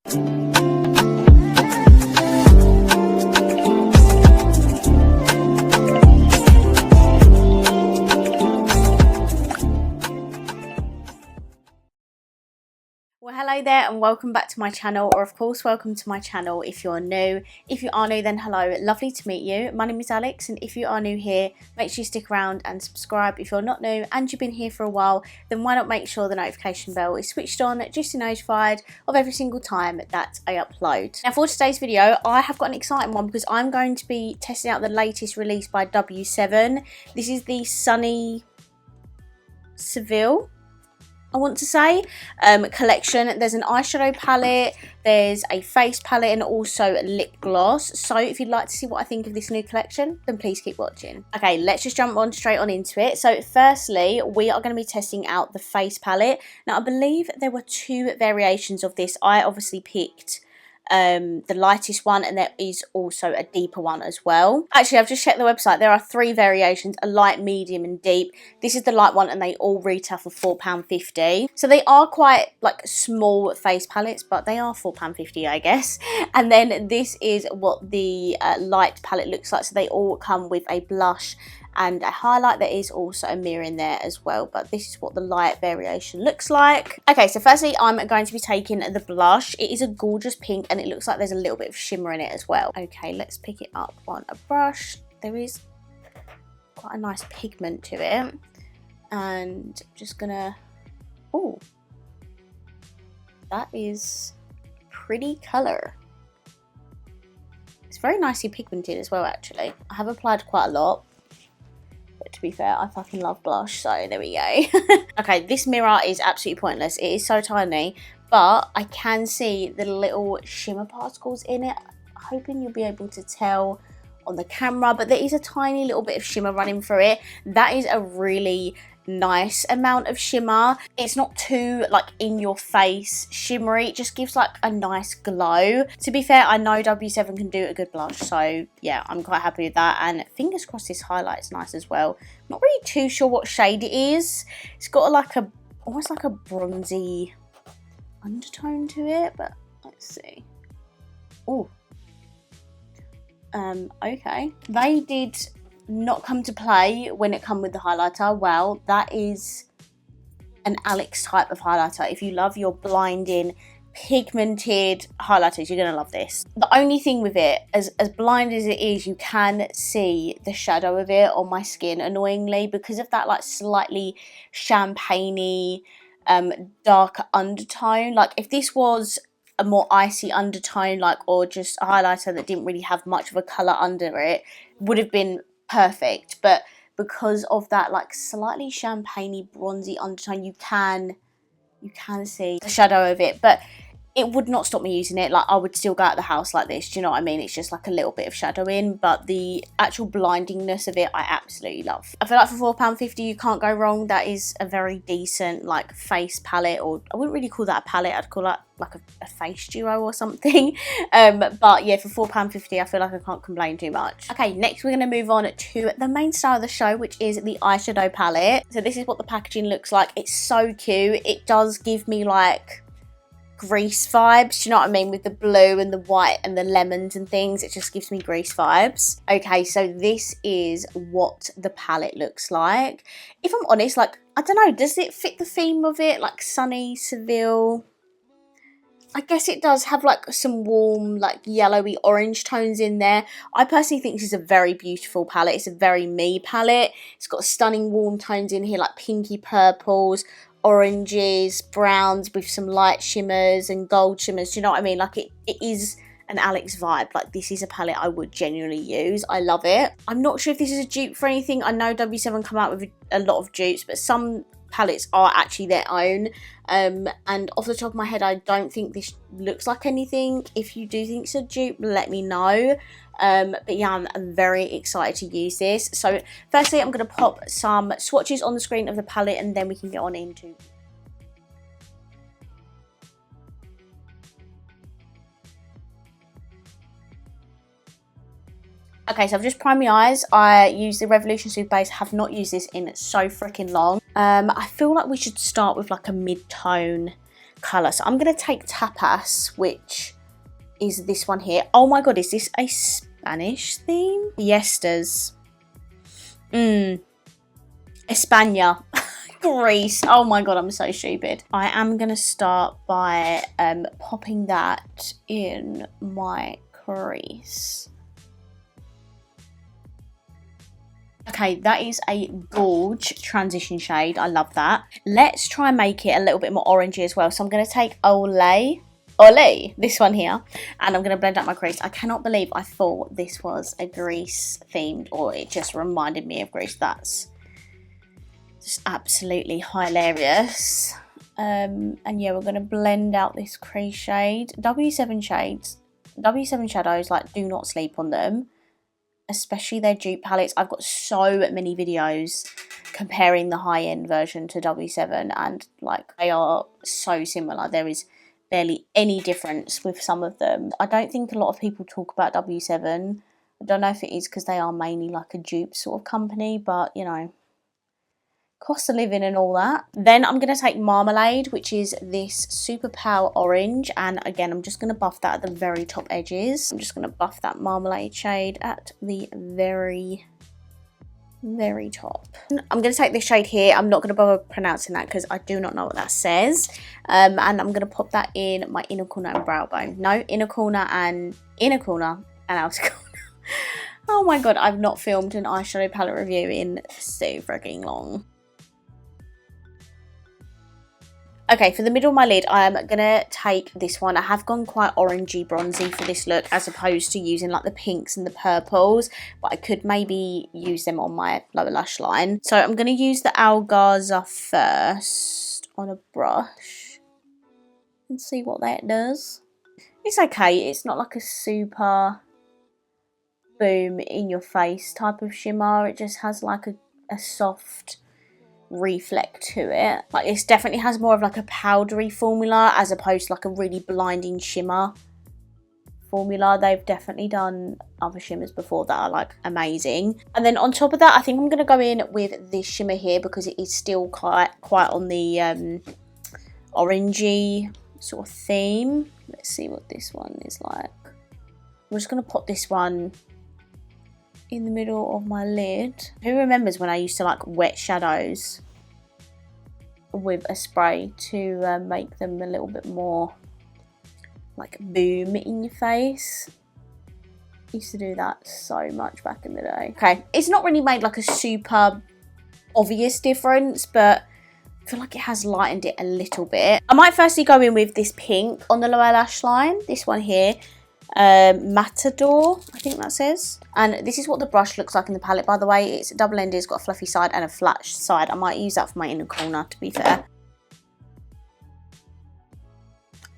Well, hello there and welcome back to my channel, or of course welcome to my channel if you're new. If you are new, then hello, lovely to meet you. My name is Alex, and if you are new here, make sure you stick around and subscribe. If you're not new and you've been here for a while, then why not make sure the notification bell is switched on just to be notified of every single time that I upload. Now for today's video, I have got an exciting one because I'm going to be testing out the latest release by W7. This is the Sunny Seville, I want to say, collection. There's an eyeshadow palette, there's a face palette, and also a lip gloss. So if you'd like to see what I think of this new collection, then please keep watching. Okay, let's just jump on straight on into it. So firstly, we are going to be testing out the face palette. Now I believe there were two variations of this. I obviously picked the lightest one, and there is also a deeper one as well. Actually, I've just checked the website. There are three variations: a light, medium and deep. This is the light one, and they all retail for £4.50. So they are quite like small face palettes, but they are £4.50, I guess. And then this is what the light palette looks like. So they all come with a blush and a highlight. There is also a mirror in there as well, but this is what the light variation looks like. Okay, so firstly I'm going to be taking the blush. It is a gorgeous pink, and it looks like there's a little bit of shimmer in it as well. Okay, let's pick it up on a brush. There is quite a nice pigment to it, and I'm just gonna, oh, that is pretty colour. It's very nicely pigmented as well, actually. I have applied quite a lot, but to be fair, I fucking love blush, so there we go. Okay, this mirror is absolutely pointless. It is so tiny, but I can see the little shimmer particles in it. I'm hoping you'll be able to tell on the camera, but there is a tiny little bit of shimmer running through it. That is a really nice amount of shimmer. It's not too like in your face shimmery, it just gives like a nice glow. To be fair, I know W7 can do a good blush, so yeah, I'm quite happy with that, and fingers crossed this highlight's nice as well. Not really too sure what shade it is. It's got like a almost like a bronzy undertone to it, but let's see. Oh, okay, they did not come to play when it come with the highlighter. Well, that is an Alex type of highlighter. If you love your blinding pigmented highlighters, you're gonna love this. The only thing with it, as blind as it is, you can see the shadow of it on my skin annoyingly because of that like slightly champagne-y darker undertone. Like if this was a more icy undertone, like, or just a highlighter that didn't really have much of a colour under it, would have been perfect. But because of that like slightly champagne-y bronzy undertone, you can see the shadow of it, but it would not stop me using it. Like I would still go out the house like this, do you know what I mean? It's just like a little bit of shadowing, but the actual blindingness of it I absolutely love. I feel like for £4.50 you can't go wrong. That is a very decent like face palette, or I wouldn't really call that a palette, I'd call that like a face duo or something. But yeah, for £4.50 I feel like I can't complain too much. Okay, next we're going to move on to the main star of the show, which is the eyeshadow palette. So this is what the packaging looks like. It's so cute. It does give me like Grease vibes, do you know what I mean, with the blue and the white and the lemons and things. It just gives me Grease vibes. Okay, so this is what the palette looks like. If I'm honest, like, I don't know, does it fit the theme of it, like Sunny Seville? I guess it does have like some warm like yellowy orange tones in there. I personally think this is a very beautiful palette. It's a very me palette. It's got stunning warm tones in here, like pinky purples, oranges, browns with some light shimmers and gold shimmers. Do you know what I mean? Like it is an Alex vibe. Like this is a palette I would genuinely use. I love it. I'm not sure if this is a dupe for anything. I know W7 come out with a lot of dupes, but some palettes are actually their own. And off the top of my head, I don't think this looks like anything. If you do think it's a dupe, let me know. But yeah, I'm very excited to use this. So firstly, I'm going to pop some swatches on the screen of the palette, and then we can get on into. Okay, so I've just primed my eyes. I used the Revolution Super Base. Have not used this in so freaking long. I feel like we should start with like a mid-tone colour. So I'm going to take Tapas, which is this one here. Oh my god, is this a Spanish theme? Fiestas. España. Greece. Oh my god, I'm so stupid. I am going to start by popping that in my crease. Okay, that is a gorge transition shade. I love that. Let's try and make it a little bit more orangey as well. So I'm going to take Olé, this one here, and I'm going to blend out my crease. I cannot believe I thought this was a Greece themed, or it just reminded me of Greece. That's just absolutely hilarious. And yeah, we're going to blend out this crease shade. W7 shadows, like, do not sleep on them, especially their dupe palettes. I've got so many videos comparing the high-end version to W7, and like, they are so similar. There is barely any difference with some of them. I don't think a lot of people talk about W7. I don't know if it is because they are mainly like a dupe sort of company, but you know, cost of living and all that. Then I'm going to take Marmalade, which is this super pale orange, and again I'm just going to buff that at the very top edges. I'm just going to buff that Marmalade shade at the very top. I'm going to take this shade here. I'm not going to bother pronouncing that because I do not know what that says. And I'm going to pop that in my inner corner and brow bone. No, inner corner and outer corner. Oh my god, I've not filmed an eyeshadow palette review in so freaking long. Okay, for the middle of my lid, I'm going to take this one. I have gone quite orangey bronzy for this look, as opposed to using like the pinks and the purples, but I could maybe use them on my lower lash line. So I'm going to use the Algaza first on a brush and see what that does. It's okay. It's not like a super boom in your face type of shimmer. It just has like a soft reflect to it. Like, this definitely has more of like a powdery formula as opposed to like a really blinding shimmer formula. They've definitely done other shimmers before that are like amazing. And then on top of that, I think I'm going to go in with this shimmer here because it is still quite on the orangey sort of theme. Let's see what this one is like. I'm just going to pop this one in the middle of my lid. Who remembers when I used to like wet shadows with a spray to make them a little bit more like boom in your face? Used to do that so much back in the day. Okay, it's not really made like a super obvious difference, but I feel like it has lightened it a little bit. I might firstly go in with this pink on the lower lash line, this one here. Matador, I think that says. And this is what the brush looks like in the palette, by the way. It's double-ended, it's got a fluffy side and a flat side. I might use that for my inner corner, to be fair.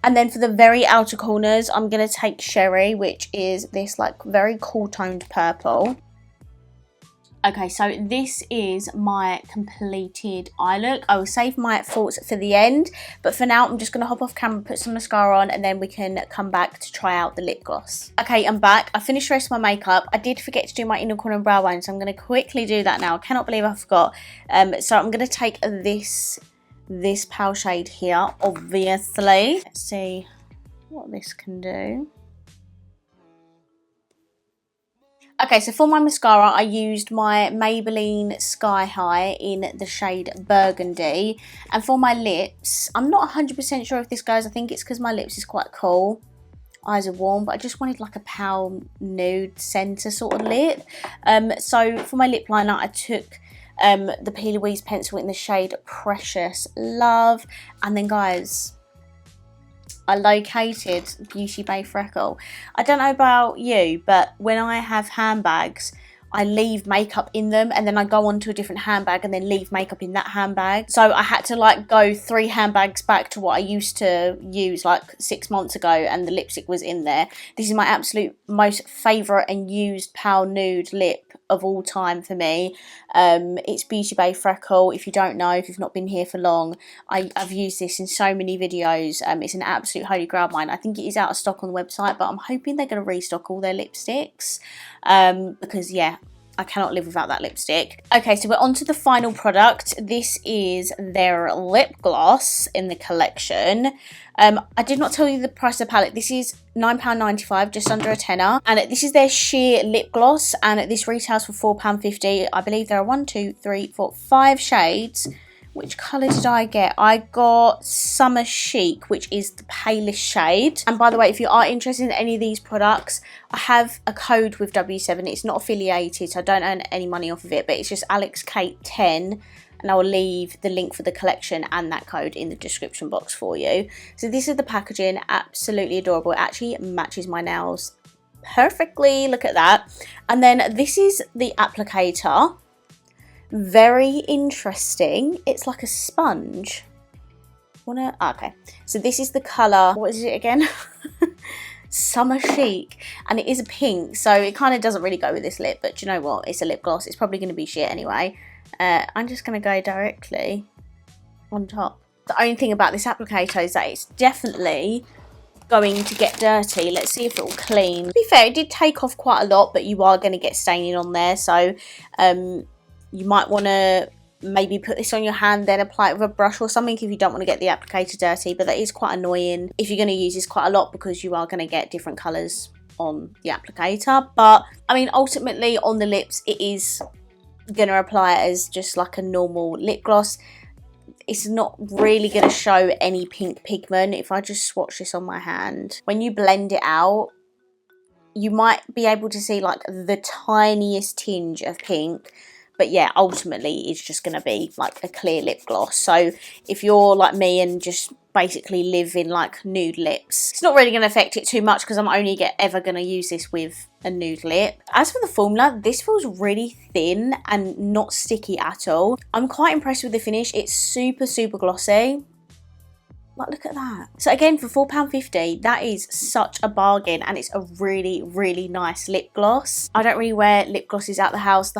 And then for the very outer corners, I'm going to take Sherry, which is this like very cool toned purple. Okay, so this is my completed eye look. I will save my thoughts for the end, but for now I'm just going to hop off camera, put some mascara on, and then we can come back to try out the lip gloss. Okay, I'm back. I finished the rest of my makeup. I did forget to do my inner corner and brow bone, so I'm going to quickly do that now. I cannot believe I forgot. So I'm going to take this pale shade here, obviously. Let's see what this can do. Okay, so for my mascara, I used my Maybelline Sky High in the shade Burgundy. And for my lips, I'm not 100% sure if this goes. I think it's because my lips is quite cool. Eyes are warm, but I just wanted like a pale nude centre sort of lip. So for my lip liner, I took the P. Louise pencil in the shade Precious Love. And then, guys, I located Beauty Bay Freckle. I don't know about you, but when I have handbags, I leave makeup in them and then I go on to a different handbag and then leave makeup in that handbag. So I had to like go 3 handbags back to what I used to use like 6 months ago, and the lipstick was in there. This is my absolute most favourite and used pale nude lip of all time for me. It's Beauty Bay Freckle. If you don't know, if you've not been here for long, I've used this in so many videos. It's an absolute holy grail of mine. I think it is out of stock on the website, but I'm hoping they're going to restock all their lipsticks because yeah, I cannot live without that lipstick. Okay, so we're on to the final product. This is their lip gloss in the collection. I did not tell you the price of the palette. This is £9.95, just under a tenner. And this is their sheer lip gloss, and this retails for £4.50. I believe there are 1, 2, 3, 4, 5 shades. Which colour did I get? I got Summer Chic, which is the palest shade. And by the way, if you are interested in any of these products, I have a code with W7. It's not affiliated, so I don't earn any money off of it, but it's just AlixKate10. And I will leave the link for the collection and that code in the description box for you. So this is the packaging, absolutely adorable. It actually matches my nails perfectly, look at that. And then this is the applicator. Very interesting. It's like a sponge. Okay, so this is the colour, what is it again? Summer Chic, and it is a pink, so it kind of doesn't really go with this lip, but you know what, it's a lip gloss, it's probably going to be shit anyway. I'm just going to go directly on top. The only thing about this applicator is that it's definitely going to get dirty. Let's see if it will clean. To be fair, it did take off quite a lot, but you are going to get staining on there, so you might want to maybe put this on your hand, then apply it with a brush or something if you don't want to get the applicator dirty. But that is quite annoying if you're going to use this quite a lot, because you are going to get different colours on the applicator. But I mean, ultimately on the lips, it is going to apply it as just like a normal lip gloss. It's not really going to show any pink pigment. If I just swatch this on my hand, when you blend it out, you might be able to see like the tiniest tinge of pink. But yeah, ultimately it's just going to be like a clear lip gloss. So if you're like me and just basically live in like nude lips, it's not really going to affect it too much, because I'm only ever going to use this with a nude lip. As for the formula, this feels really thin and not sticky at all. I'm quite impressed with the finish. It's super, super glossy. Like, look at that. So again, for £4.50, that is such a bargain, and it's a really, really nice lip gloss. I don't really wear lip glosses out the house.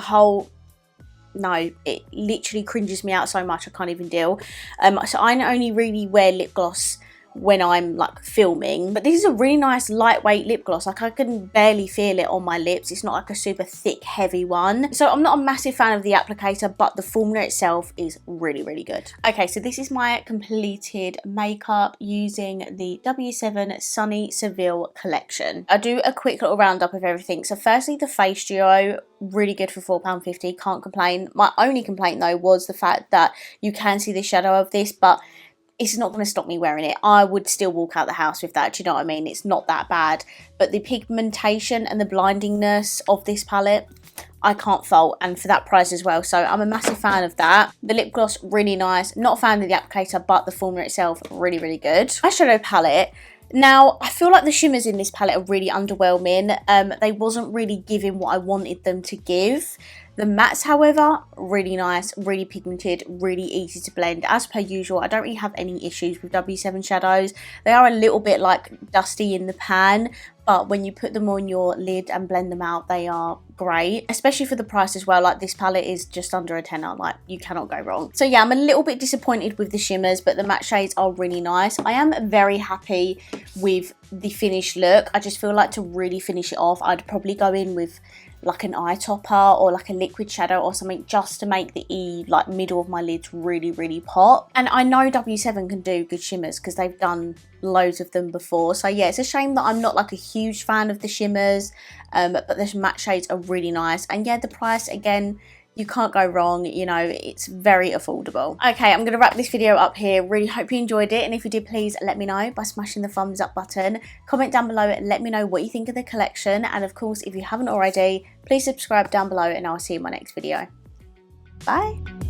No, it literally cringes me out so much I can't even deal. So I only really wear lip gloss when I'm like filming, but this is a really nice lightweight lip gloss. Like, I can barely feel it on my lips. It's not like a super thick heavy one. So I'm not a massive fan of the applicator, but the formula itself is really, really good. Okay, so this is my completed makeup using the W7 Sunny Seville collection. I'll do a quick little roundup of everything. So firstly, the face duo, really good for £4.50, can't complain. My only complaint though was the fact that you can see the shadow of this, but it's not going to stop me wearing it. I would still walk out the house with that, do you know what I mean? It's not that bad. But the pigmentation and the blindingness of this palette, I can't fault, and for that price as well. So I'm a massive fan of that. The lip gloss, really nice. Not a fan of the applicator, but the formula itself, really, really good. Eyeshadow palette. Now, I feel like the shimmers in this palette are really underwhelming. They wasn't really giving what I wanted them to give. The mattes, however, really nice, really pigmented, really easy to blend. As per usual, I don't really have any issues with W7 shadows. They are a little bit like dusty in the pan, but when you put them on your lid and blend them out, they are great. Especially for the price as well. Like, this palette is just under a tenner. Like, you cannot go wrong. So yeah, I'm a little bit disappointed with the shimmers, but the matte shades are really nice. I am very happy with the finished look. I just feel like to really finish it off, I'd probably go in with like an eye topper or like a liquid shadow or something, just to make the like middle of my lids really, really pop. And I know W7 can do good shimmers because they've done loads of them before. So yeah, it's a shame that I'm not like a huge fan of the shimmers, but the matte shades are really nice. And yeah, the price, again, you can't go wrong, you know, it's very affordable. Okay, I'm going to wrap this video up here. Really hope you enjoyed it, and if you did, please let me know by smashing the thumbs up button. Comment down below and let me know what you think of the collection, and of course, if you haven't already, please subscribe down below, and I'll see you in my next video. Bye!